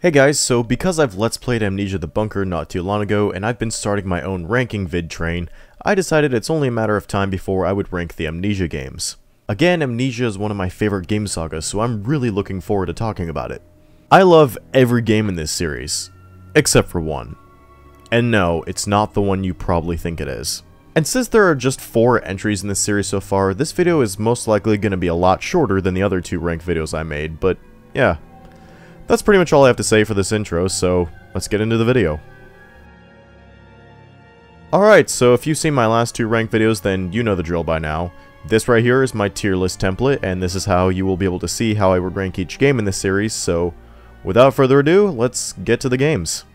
Hey guys, so because I've Let's Played Amnesia the Bunker not too long ago, and I've been starting my own ranking vid train, I decided it's only a matter of time before I would rank the Amnesia games. Again, Amnesia is one of my favorite game sagas, so I'm really looking forward to talking about it. I love every game in this series, except for one. And no, it's not the one you probably think it is. And since there are just 4 entries in this series so far, this video is most likely going to be a lot shorter than the other 2 ranked videos I made, but yeah. That's pretty much all I have to say for this intro, so let's get into the video. Alright, so if you've seen my last 2 ranked videos, then you know the drill by now. This right here is my tier list template, and this is how you will be able to see how I would rank each game in this series, so without further ado, let's get to the games.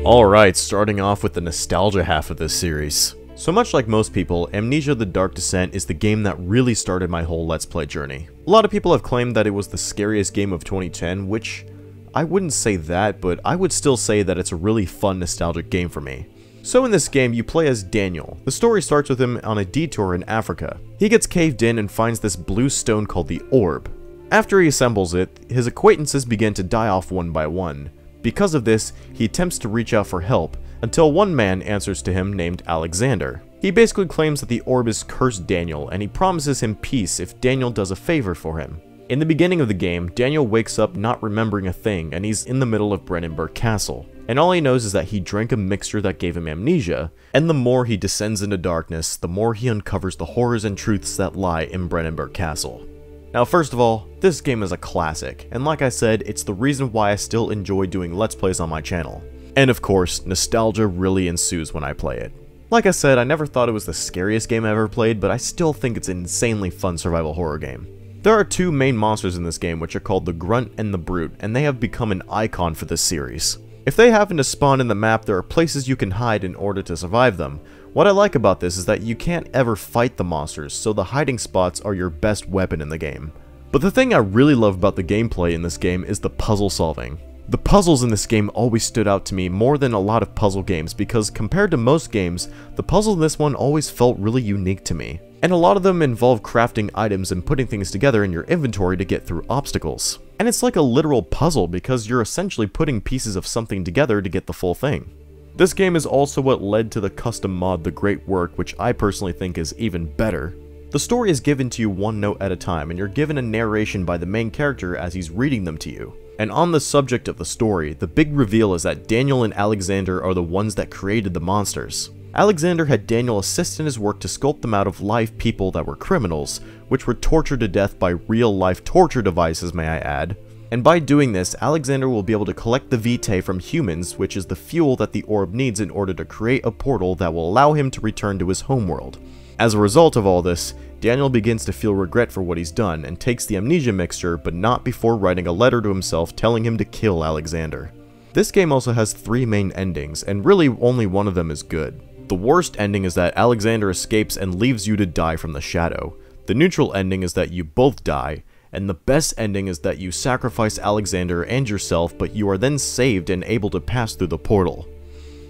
Alright, starting off with the nostalgia half of this series. So much like most people, Amnesia the Dark Descent is the game that really started my whole Let's Play journey. A lot of people have claimed that it was the scariest game of 2010, which I wouldn't say that, but I would still say that it's a really fun nostalgic game for me. So in this game, you play as Daniel. The story starts with him on a detour in Africa. He gets caved in and finds this blue stone called the Orb. After he assembles it, his acquaintances begin to die off one by one. Because of this, he attempts to reach out for help, until one man answers to him named Alexander. He basically claims that the orb has cursed Daniel, and he promises him peace if Daniel does a favor for him. In the beginning of the game, Daniel wakes up not remembering a thing, and he's in the middle of Brennenburg Castle. And all he knows is that he drank a mixture that gave him amnesia, and the more he descends into darkness, the more he uncovers the horrors and truths that lie in Brennenburg Castle. Now first of all, this game is a classic, and like I said, it's the reason why I still enjoy doing Let's Plays on my channel. And of course, nostalgia really ensues when I play it. Like I said, I never thought it was the scariest game I ever played, but I still think it's an insanely fun survival horror game. There are 2 main monsters in this game, which are called the Grunt and the Brute, and they have become an icon for this series. If they happen to spawn in the map, there are places you can hide in order to survive them. What I like about this is that you can't ever fight the monsters, so the hiding spots are your best weapon in the game. But the thing I really love about the gameplay in this game is the puzzle solving. The puzzles in this game always stood out to me more than a lot of puzzle games because compared to most games, the puzzle in this one always felt really unique to me. And a lot of them involve crafting items and putting things together in your inventory to get through obstacles. And it's like a literal puzzle because you're essentially putting pieces of something together to get the full thing. This game is also what led to the custom mod The Great Work, which I personally think is even better. The story is given to you one note at a time, and you're given a narration by the main character as he's reading them to you. And on the subject of the story, the big reveal is that Daniel and Alexander are the ones that created the monsters. Alexander had Daniel assist in his work to sculpt them out of live people that were criminals, which were tortured to death by real-life torture devices, may I add. And by doing this, Alexander will be able to collect the vitae from humans, which is the fuel that the orb needs in order to create a portal that will allow him to return to his homeworld. As a result of all this, Daniel begins to feel regret for what he's done and takes the amnesia mixture, but not before writing a letter to himself telling him to kill Alexander. This game also has 3 main endings, and really only one of them is good. The worst ending is that Alexander escapes and leaves you to die from the shadow. The neutral ending is that you both die, and the best ending is that you sacrifice Alexander and yourself, but you are then saved and able to pass through the portal.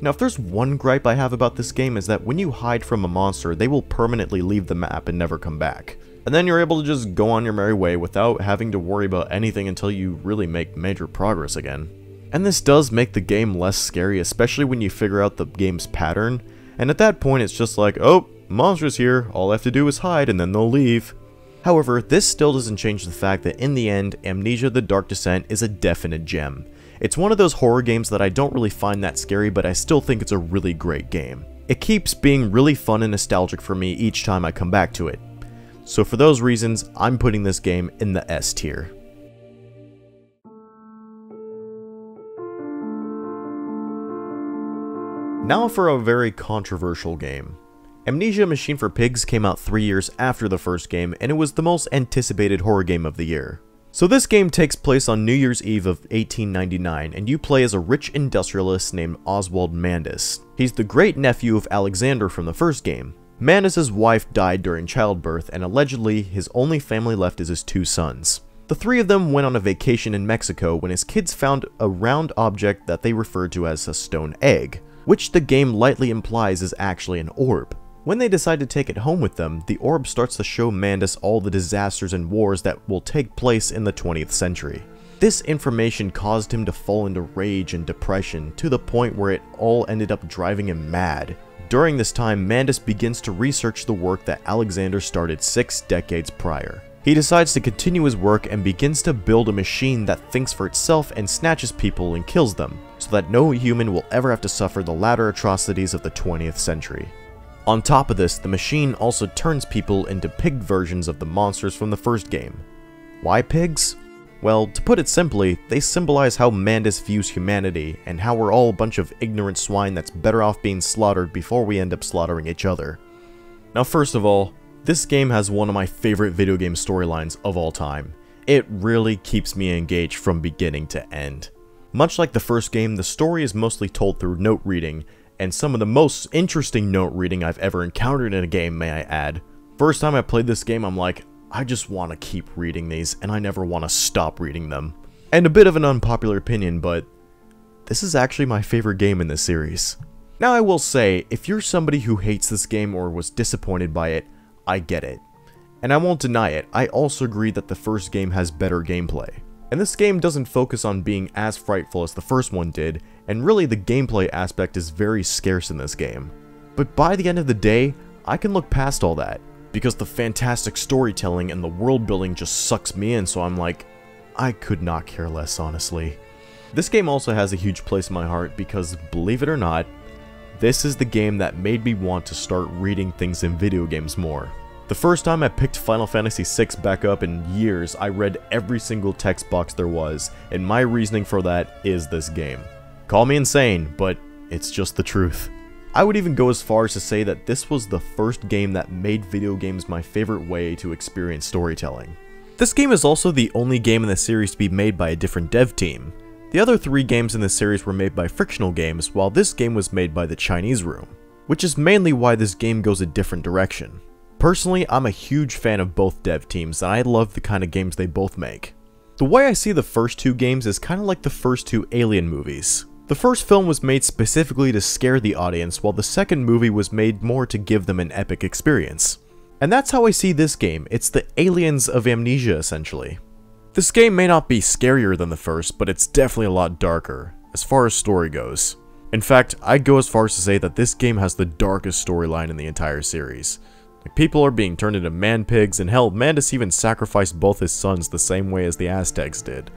Now if there's one gripe I have about this game is that when you hide from a monster, they will permanently leave the map and never come back. And then you're able to just go on your merry way without having to worry about anything until you really make major progress again. And this does make the game less scary, especially when you figure out the game's pattern, and at that point it's just like, oh, monster's here, all I have to do is hide and then they'll leave. However, this still doesn't change the fact that in the end, Amnesia the Dark Descent is a definite gem. It's one of those horror games that I don't really find that scary, but I still think it's a really great game. It keeps being really fun and nostalgic for me each time I come back to it. So for those reasons, I'm putting this game in the S tier. Now for a very controversial game. Amnesia Machine for Pigs came out 3 years after the first game, and it was the most anticipated horror game of the year. So this game takes place on New Year's Eve of 1899, and you play as a rich industrialist named Oswald Mandis. He's the great-nephew of Alexander from the first game. Mandis' wife died during childbirth, and allegedly his only family left is his 2 sons. The 3 of them went on a vacation in Mexico when his kids found a round object that they referred to as a stone egg, which the game lightly implies is actually an orb. When they decide to take it home with them, the orb starts to show Mandus all the disasters and wars that will take place in the 20th century. This information caused him to fall into rage and depression to the point where it all ended up driving him mad. During this time, Mandus begins to research the work that Alexander started 6 decades prior. He decides to continue his work and begins to build a machine that thinks for itself and snatches people and kills them, so that no human will ever have to suffer the latter atrocities of the 20th century. On top of this, the machine also turns people into pig versions of the monsters from the first game. Why pigs? Well, to put it simply, they symbolize how Mandus views humanity, and how we're all a bunch of ignorant swine that's better off being slaughtered before we end up slaughtering each other. Now first of all, this game has one of my favorite video game storylines of all time. It really keeps me engaged from beginning to end. Much like the first game, the story is mostly told through note reading, and some of the most interesting note reading I've ever encountered in a game, may I add. First time I played this game, I'm like, I just want to keep reading these, and I never want to stop reading them. And a bit of an unpopular opinion, but this is actually my favorite game in this series. Now I will say, if you're somebody who hates this game or was disappointed by it, I get it. And I won't deny it, I also agree that the first game has better gameplay. And this game doesn't focus on being as frightful as the first one did, and really the gameplay aspect is very scarce in this game. But by the end of the day, I can look past all that, because the fantastic storytelling and the world building just sucks me in, so I'm like, I could not care less, honestly. This game also has a huge place in my heart because, believe it or not, this is the game that made me want to start reading things in video games more. The first time I picked Final Fantasy VI back up in years, I read every single text box there was, and my reasoning for that is this game. Call me insane, but it's just the truth. I would even go as far as to say that this was the first game that made video games my favorite way to experience storytelling. This game is also the only game in the series to be made by a different dev team. The other 3 games in the series were made by Frictional Games, while this game was made by the Chinese Room, which is mainly why this game goes a different direction. Personally, I'm a huge fan of both dev teams, and I love the kind of games they both make. The way I see the first 2 games is kind of like the first 2 Alien movies. The first film was made specifically to scare the audience, while the second movie was made more to give them an epic experience. And that's how I see this game. It's the Aliens of Amnesia, essentially. This game may not be scarier than the first, but it's definitely a lot darker, as far as story goes. In fact, I'd go as far as to say that this game has the darkest storyline in the entire series. Like, people are being turned into man-pigs, and hell, Mandus even sacrificed both his sons the same way as the Aztecs did.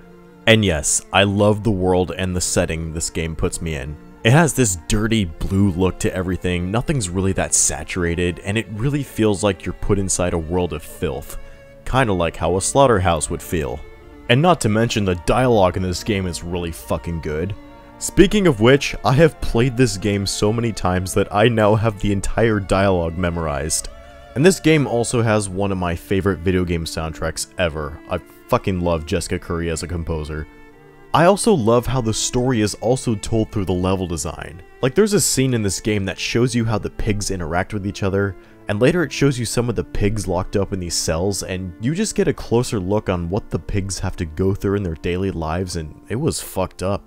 And yes, I love the world and the setting this game puts me in. It has this dirty blue look to everything, nothing's really that saturated, and it really feels like you're put inside a world of filth. Kinda like how a slaughterhouse would feel. And not to mention, the dialogue in this game is really fucking good. Speaking of which, I have played this game so many times that I now have the entire dialogue memorized. And this game also has one of my favorite video game soundtracks ever. I fucking love Jessica Curry as a composer. I also love how the story is also told through the level design. Like, there's a scene in this game that shows you how the pigs interact with each other, and later it shows you some of the pigs locked up in these cells, and you just get a closer look on what the pigs have to go through in their daily lives, and it was fucked up.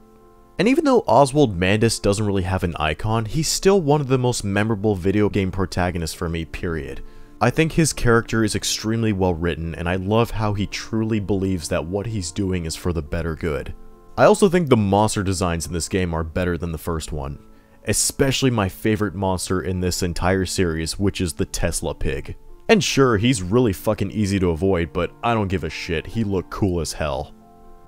And even though Oswald Mandus doesn't really have an icon, he's still one of the most memorable video game protagonists for me, period. I think his character is extremely well written, and I love how he truly believes that what he's doing is for the better good. I also think the monster designs in this game are better than the first one. Especially my favorite monster in this entire series, which is the Tesla pig. And sure, he's really fucking easy to avoid, but I don't give a shit, he looked cool as hell.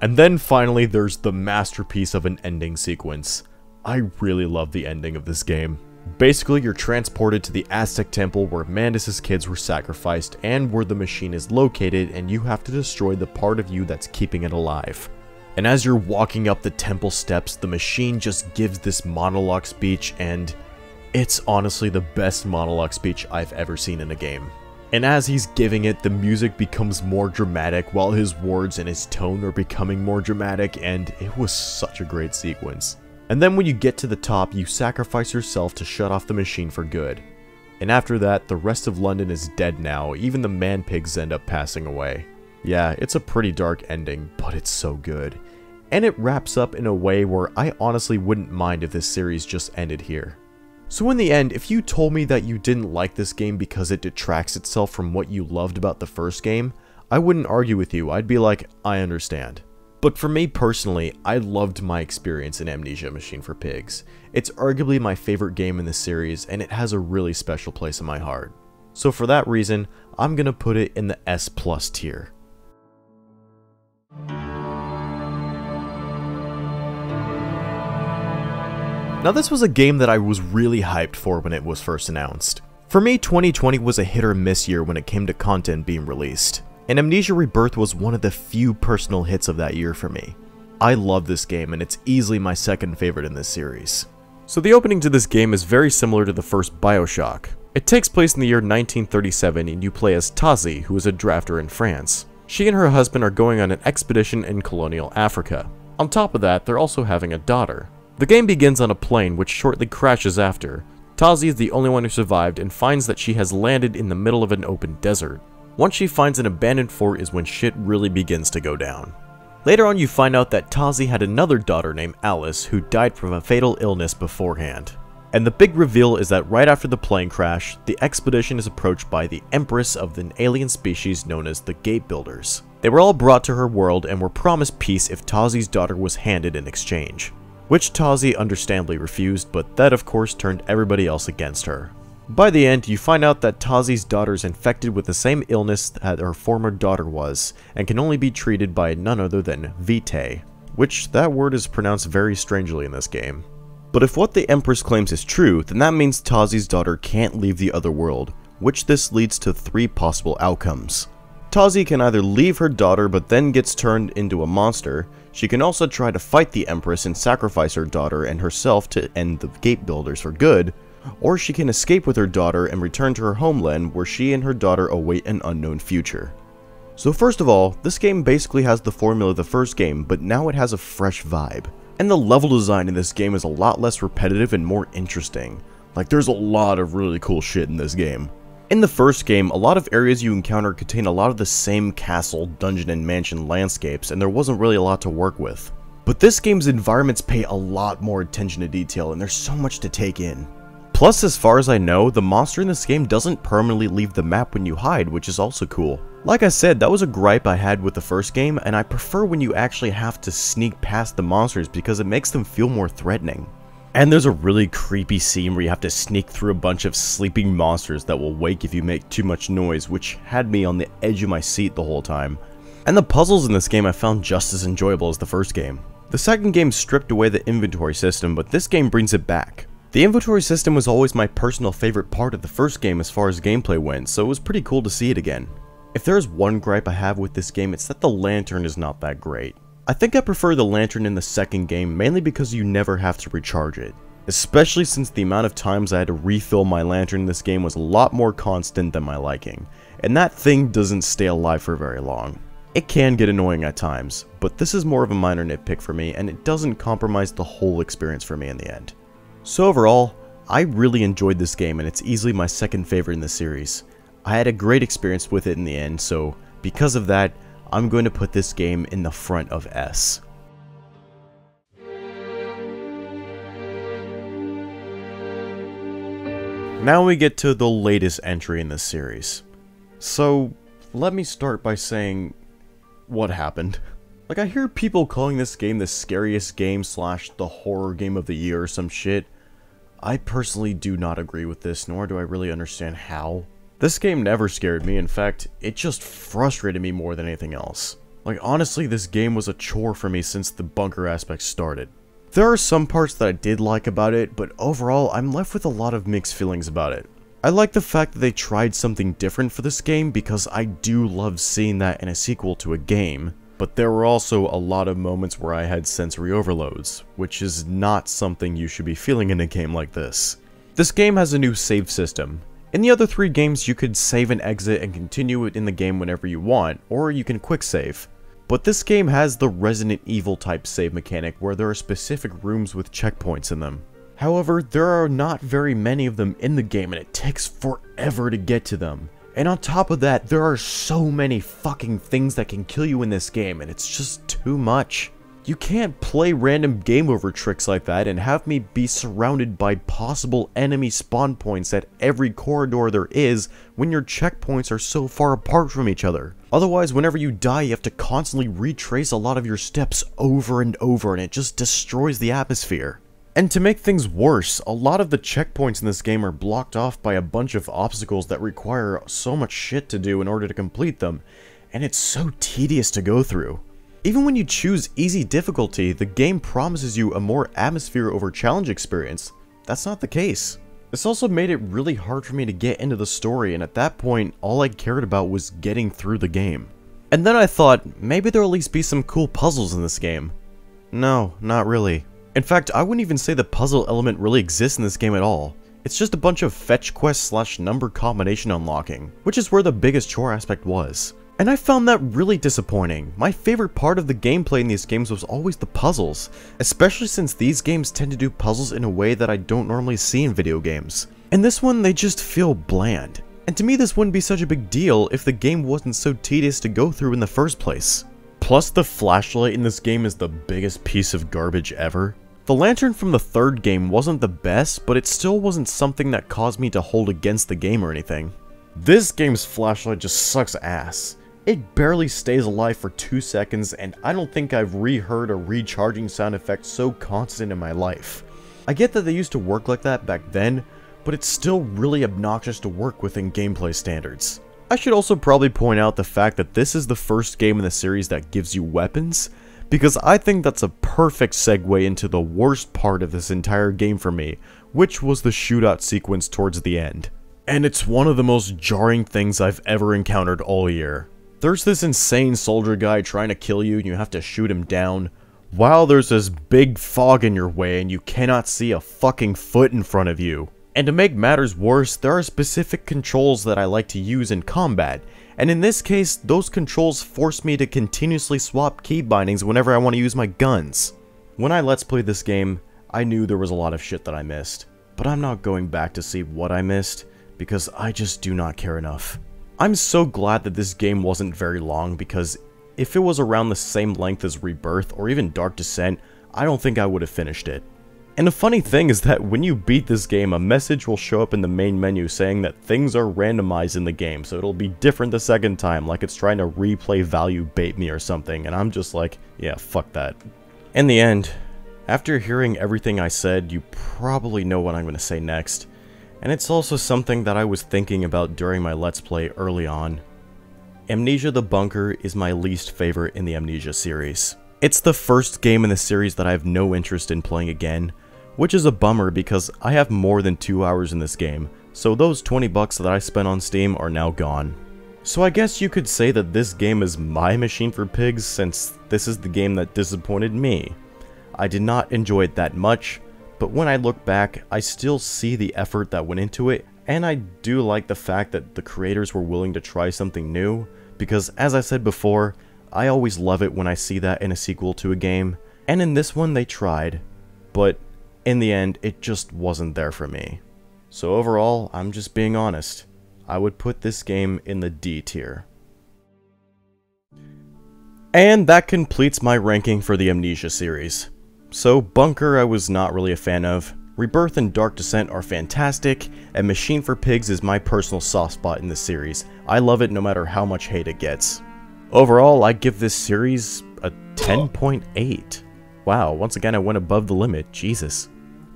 And then finally, there's the masterpiece of an ending sequence. I really love the ending of this game. Basically, you're transported to the Aztec temple where Mandus' kids were sacrificed and where the machine is located, and you have to destroy the part of you that's keeping it alive. And as you're walking up the temple steps, the machine just gives this monologue speech, and it's honestly the best monologue speech I've ever seen in a game. And as he's giving it, the music becomes more dramatic while his words and his tone are becoming more dramatic, and it was such a great sequence. And then when you get to the top, you sacrifice yourself to shut off the machine for good. And after that, the rest of London is dead now, even the man-pigs end up passing away. Yeah, it's a pretty dark ending, but it's so good. And it wraps up in a way where I honestly wouldn't mind if this series just ended here. So in the end, if you told me that you didn't like this game because it detracts itself from what you loved about the first game, I wouldn't argue with you. I'd be like, I understand. But for me personally, I loved my experience in Amnesia Machine for Pigs. It's arguably my favorite game in the series, and it has a really special place in my heart. So for that reason, I'm gonna put it in the S+ tier. Now this was a game that I was really hyped for when it was first announced. For me, 2020 was a hit or miss year when it came to content being released, and Amnesia Rebirth was one of the few personal hits of that year for me. I love this game, and it's easily my second favorite in this series. So the opening to this game is very similar to the first BioShock. It takes place in the year 1937 and you play as Tazi, who is a drafter in France. She and her husband are going on an expedition in colonial Africa. On top of that, they're also having a daughter. The game begins on a plane which shortly crashes after. Tazi is the only one who survived and finds that she has landed in the middle of an open desert. Once she finds an abandoned fort is when shit really begins to go down. Later on you find out that Tazi had another daughter named Alice who died from a fatal illness beforehand. And the big reveal is that right after the plane crash, the expedition is approached by the Empress of an alien species known as the Gate Builders. They were all brought to her world and were promised peace if Tazi's daughter was handed in exchange, which Tazi understandably refused, but that of course turned everybody else against her. By the end, you find out that Tazi's daughter is infected with the same illness that her former daughter was, and can only be treated by none other than Vitae, which that word is pronounced very strangely in this game. But if what the Empress claims is true, then that means Tazi's daughter can't leave the other world, which this leads to 3 possible outcomes. Tazi can either leave her daughter but then gets turned into a monster. She can also try to fight the Empress and sacrifice her daughter and herself to end the Gate Builders for good, or she can escape with her daughter and return to her homeland where she and her daughter await an unknown future. So first of all, this game basically has the formula of the first game, but now it has a fresh vibe. And the level design in this game is a lot less repetitive and more interesting. Like, there's a lot of really cool shit in this game. In the first game, a lot of areas you encounter contain a lot of the same castle, dungeon, and mansion landscapes, and there wasn't really a lot to work with. But this game's environments pay a lot more attention to detail, and there's so much to take in. Plus, as far as I know, the monster in this game doesn't permanently leave the map when you hide, which is also cool. Like I said, that was a gripe I had with the first game, and I prefer when you actually have to sneak past the monsters because it makes them feel more threatening. And there's a really creepy scene where you have to sneak through a bunch of sleeping monsters that will wake if you make too much noise, which had me on the edge of my seat the whole time. And the puzzles in this game I found just as enjoyable as the first game. The second game stripped away the inventory system, but this game brings it back. The inventory system was always my personal favorite part of the first game as far as gameplay went, so it was pretty cool to see it again. If there's one gripe I have with this game, it's that the lantern is not that great. I think I prefer the lantern in the second game mainly because you never have to recharge it, especially since the amount of times I had to refill my lantern in this game was a lot more constant than my liking, and that thing doesn't stay alive for very long. It can get annoying at times, but this is more of a minor nitpick for me, and it doesn't compromise the whole experience for me in the end. So overall, I really enjoyed this game, and it's easily my second favorite in the series. I had a great experience with it in the end, so because of that, I'm going to put this game in the front of S. Now we get to the latest entry in this series. So, let me start by saying, what happened? Like, I hear people calling this game the scariest game / the horror game of the year or some shit. I personally do not agree with this, nor do I really understand how. This game never scared me, in fact, it just frustrated me more than anything else. Like, honestly, this game was a chore for me since the bunker aspect started. There are some parts that I did like about it, but overall, I'm left with a lot of mixed feelings about it. I like the fact that they tried something different for this game because I do love seeing that in a sequel to a game. But there were also a lot of moments where I had sensory overloads, which is not something you should be feeling in a game like this. This game has a new save system. In the other 3 games you could save and exit and continue it in the game whenever you want, or you can quick save. But this game has the Resident Evil type save mechanic where there are specific rooms with checkpoints in them. However, there are not very many of them in the game and it takes forever to get to them. And on top of that, there are so many fucking things that can kill you in this game, and it's just too much. You can't play random game over tricks like that and have me be surrounded by possible enemy spawn points at every corridor there is when your checkpoints are so far apart from each other. Otherwise, whenever you die, you have to constantly retrace a lot of your steps over and over, and it just destroys the atmosphere. And to make things worse, a lot of the checkpoints in this game are blocked off by a bunch of obstacles that require so much shit to do in order to complete them, and it's so tedious to go through. Even when you choose easy difficulty, the game promises you a more atmosphere over challenge experience. That's not the case. This also made it really hard for me to get into the story, and at that point, all I cared about was getting through the game. And then I thought, maybe there'll at least be some cool puzzles in this game. No, not really. In fact, I wouldn't even say the puzzle element really exists in this game at all. It's just a bunch of fetch quests / number combination unlocking, which is where the biggest chore aspect was. And I found that really disappointing. My favorite part of the gameplay in these games was always the puzzles, especially since these games tend to do puzzles in a way that I don't normally see in video games. In this one, they just feel bland. And to me, this wouldn't be such a big deal if the game wasn't so tedious to go through in the first place. Plus, the flashlight in this game is the biggest piece of garbage ever. The lantern from the third game wasn't the best, but it still wasn't something that caused me to hold against the game or anything. This game's flashlight just sucks ass. It barely stays alive for 2 seconds, and I don't think I've reheard a recharging sound effect so constant in my life. I get that they used to work like that back then, but it's still really obnoxious to work with in gameplay standards. I should also probably point out the fact that this is the first game in the series that gives you weapons, because I think that's a perfect segue into the worst part of this entire game for me, which was the shootout sequence towards the end. And it's one of the most jarring things I've ever encountered all year. There's this insane soldier guy trying to kill you and you have to shoot him down, while there's this big fog in your way and you cannot see a fucking foot in front of you. And to make matters worse, there are specific controls that I like to use in combat, and in this case, those controls force me to continuously swap key bindings whenever I want to use my guns. When I let's play this game, I knew there was a lot of shit that I missed, but I'm not going back to see what I missed, because I just do not care enough. I'm so glad that this game wasn't very long, because if it was around the same length as Rebirth or even Dark Descent, I don't think I would have finished it. And the funny thing is that when you beat this game, a message will show up in the main menu saying that things are randomized in the game, so it'll be different the second time, like it's trying to replay value bait me or something, and I'm just like, yeah, fuck that. In the end, after hearing everything I said, you probably know what I'm going to say next. And it's also something that I was thinking about during my Let's Play early on. Amnesia the Bunker is my least favorite in the Amnesia series. It's the first game in the series that I have no interest in playing again, which is a bummer because I have more than 2 hours in this game, so those 20 bucks that I spent on Steam are now gone. So I guess you could say that this game is my machine for pigs, since this is the game that disappointed me. I did not enjoy it that much, but when I look back, I still see the effort that went into it, and I do like the fact that the creators were willing to try something new, because as I said before, I always love it when I see that in a sequel to a game, and in this one they tried, but in the end, it just wasn't there for me. So overall, I'm just being honest. I would put this game in the D tier. And that completes my ranking for the Amnesia series. So Bunker I was not really a fan of, Rebirth and Dark Descent are fantastic, and Machine for Pigs is my personal soft spot in this series. I love it no matter how much hate it gets. Overall, I give this series a 10.8. Wow, once again I went above the limit, Jesus.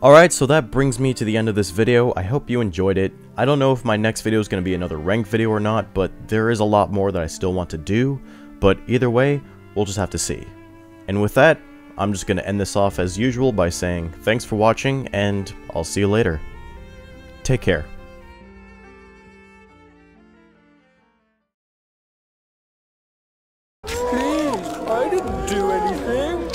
Alright, so that brings me to the end of this video. I hope you enjoyed it. I don't know if my next video is going to be another ranked video or not, but there is a lot more that I still want to do, but either way, we'll just have to see. And with that, I'm just going to end this off as usual by saying thanks for watching, and I'll see you later. Take care. Please, I didn't do anything.